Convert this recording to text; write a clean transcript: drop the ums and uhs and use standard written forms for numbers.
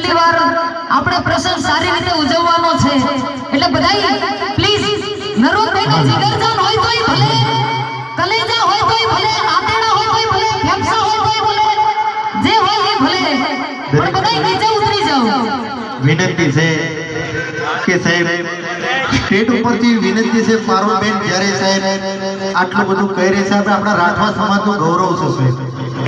છેલ્લી વાર આપણે પ્રસંગ સારી રીતે ઉજવવાનો છે એટલે બધાય પ્લીઝ નરોદભાઈનો જીગરજાન હોય તોય ભલે, કલેજા હોય તોય ભલે, આતેડા હોય તોય ભલે, ફેફસા હોય તોય ભલે, જે હોય એ ભલે, પણ બધાય નીચે ઉતરી જાઓ. વિનંતી છે કે સાહેબ સ્ટેટ ઉપરથી વિનંતી છે પારુલબેન જ્યારે સાહેબ આટલું બધું કહી રહી છે, આપણા રાઠવા સમાજનું ગૌરવ છે સાહેબ.